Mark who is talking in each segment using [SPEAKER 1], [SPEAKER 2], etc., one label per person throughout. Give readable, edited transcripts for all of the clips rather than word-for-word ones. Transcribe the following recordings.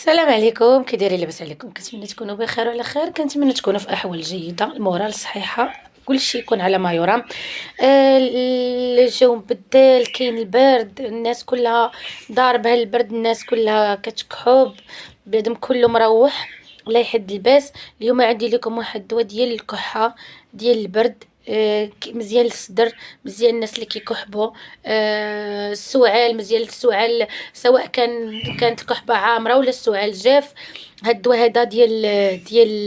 [SPEAKER 1] السلام عليكم، كي دايرين؟ لاباس عليكم؟ كنتمنى تكونوا بخير وعلى خير، كنتمنى تكونوا في احوال جيده، المورال صحيحه، كلشي يكون على ما يرام. الجو مبدل، كاين البرد، الناس كلها ضاربها البرد، الناس كلها كتكحب، بنادم كله مروح. الله يحد الباس. اليوم عندي لكم واحد الدواء ديال الكحه، ديال البرد. مزيان للصدر، مزيان الناس اللي كيكحبوا. السعال مزيان للسعال، سواء كانت كحبة عامرة ولا السعال جاف. هاد الدواء هذا ديال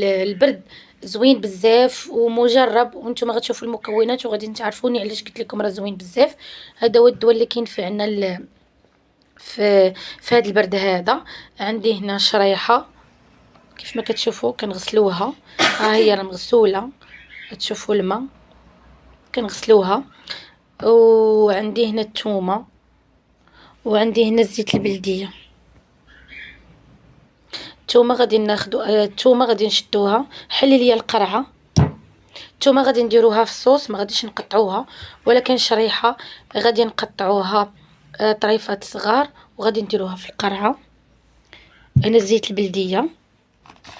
[SPEAKER 1] البرد، زوين بزاف ومجرب، وانتم غتشوفوا المكونات وغادي تعرفوني علاش قلت لكم راه زوين بزاف. هذا هو الدواء اللي كينفعنا في هاد البرد هذا. عندي هنا شريحة، كيف ما كتشوفوا كنغسلوها، ها هي راه مغسوله، كتشوفوا الماء كنغسلوها. وعندي هنا الثومه، وعندي هنا الزيت البلديه. الثومه غادي ناخدو، الثومه غادي نشدوها، حلي ليا القرعه. الثومه غادي نديروها في الصوص، ما غاديش نقطعوها، ولكن شريحه غادي نقطعوها طريفات صغار، وغادي نديروها في القرعه. هنا الزيت البلديه،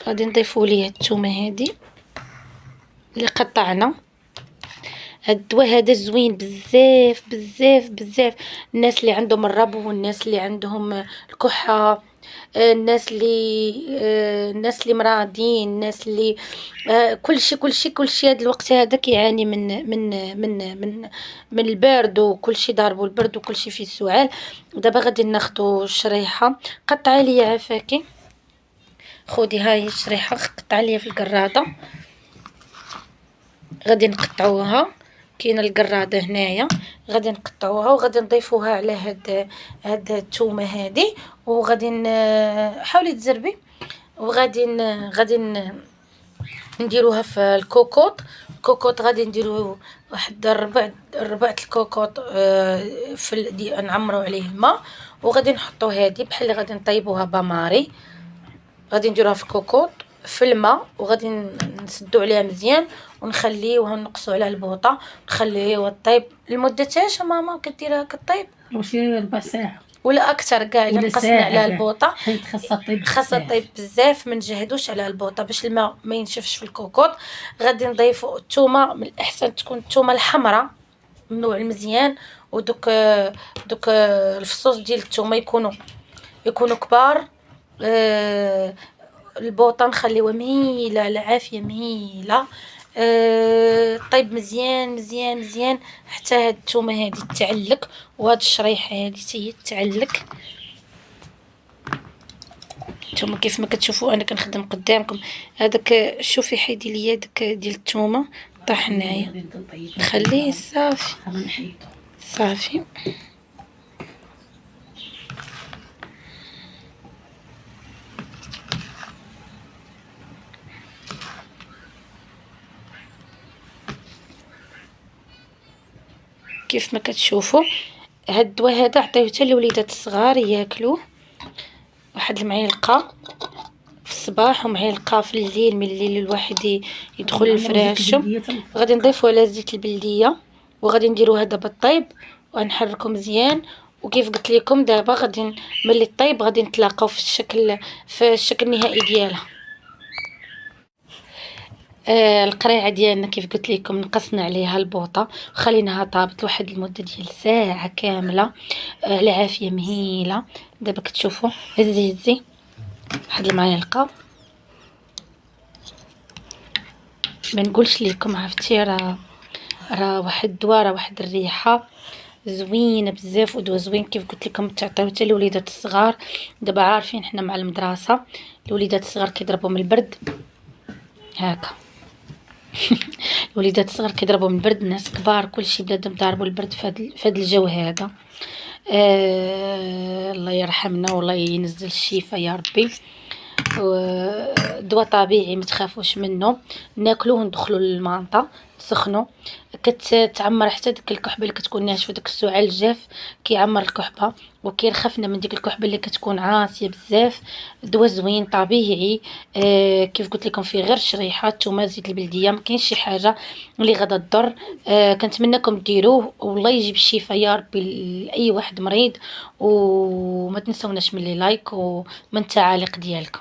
[SPEAKER 1] غادي نضيفوا ليه الثومه هذه اللي قطعنا. هاد الدواء هذا زوين بزاف بزاف بزاف. الناس اللي عندهم الربو، والناس اللي عندهم الكحة، الناس اللي مرضين، الناس اللي كلشي هاد الوقت هذا كيعاني من البرد، وكلشي ضاربو البرد، وكلشي فيه السعال. دابا غادي ناخدو الشريحة، قطعي ليا عافاكي، خدي هاي الشريحة، قطعي ليا في القرادة. غادي نقطعوها، كاينه القراده هنايا، غادي نقطعوها وغادي نضيفوها على هاد الثومه هادي، وغادي حاولي تزربي، وغادي نديروها في الكوكوط. الكوكوط غادي نديرو واحد ربع الكوكوط، نعمرو عليه الماء، وغادي نحطو هادي بحال اللي غادي نطيبوها باماري. غادي نديروها في كوكوط في الماء، وغادي نسدو عليها مزيان، ونخليوها ونقصوا عليها البوطه، نخليوها طيب لمده اش ماما كديرها كطيب؟
[SPEAKER 2] وشي ربع ساعة
[SPEAKER 1] ولا اكثر كاع. الا
[SPEAKER 2] ولا
[SPEAKER 1] نقصنا
[SPEAKER 2] ساعة
[SPEAKER 1] على
[SPEAKER 2] كاع،
[SPEAKER 1] البوطه
[SPEAKER 2] حيت خاصها طيب
[SPEAKER 1] خاصها
[SPEAKER 2] بزاف.
[SPEAKER 1] طيب بزاف، ما نجهدوش على البوطه باش الماء ما ينشفش في الكوكوط. غادي نضيفوا الثومه، من الاحسن تكون الثومه الحمراء، من نوع المزيان. دوك الفصوص ديال الثومه يكونوا كبار. البوطه نخليوها مهيله على عافيه مهيله. طيب مزيان مزيان مزيان حتى هاد الثومه هادي تعلك، وهاد الشريحه هادي حتى هي تعلك. نتوما كيف ما كتشوفوا انا كنخدم قدامكم. هذاك شوفي حيدي ليا داك ديال الثومه طاح هنايا، نخليه صافي صافي. كيف ما كتشوفوا هاد الدواء هذا عطيوه حتى للوليدات الصغار ياكلوه، واحد المعلقه في الصباح ومعلقه في الليل، من الليل الواحد يدخل لفراشو. غادي نضيفوا على زيت البلديه، وغادي نديروها دابا طيب، وغنحركو مزيان. وكيف قلت لكم دابا غادي ملي طيب غادي نتلاقاو في الشكل النهائي ديالها. القريعه ديالنا كيف قلت لكم نقصنا عليها البوطه، وخليناها طابت واحد المده ديال ساعه كامله، على عافيه مهيله. دابا كتشوفوا هزي واحد المعلقه، ما نقولش لكم عرفتي، راه واحد الدواء، راه واحد الريحه زوينه بزاف، ودواء زوين كيف قلت لكم تعطيوه حتى للوليدات الصغار. دابا عارفين حنا مع المدرسه الوليدات الصغار كيضربوا من البرد هكا. الوليدات الصغار كيضربوا من البرد، الناس كبار كلشي بنادم ضاربوا البرد في هذا الجو هذا. الله يرحمنا والله ينزل الشفاء يا ربي. دواء طبيعي ما تخافوش منه، ناكلوه وندخلوا للمانطه تسخنو، كتعمر حتى ديك الكحبة اللي كتكون ناشفة، داك السعال الجاف كيعمر الكحبة، وكيرخفنا من ديك الكحبة اللي كتكون عاصية بزاف. دوا زوين طبيعي. كيف قلت لكم فيه غير الشريحة، الثومة، زيت البلدية، ما كاينش شي حاجة اللي غادا تضر. كنتمنىكم ديروه والله يجيب الشفا يا ربي لاي واحد مريض. وما تنسوناش من لي لايك ومن التعاليق ديالكم.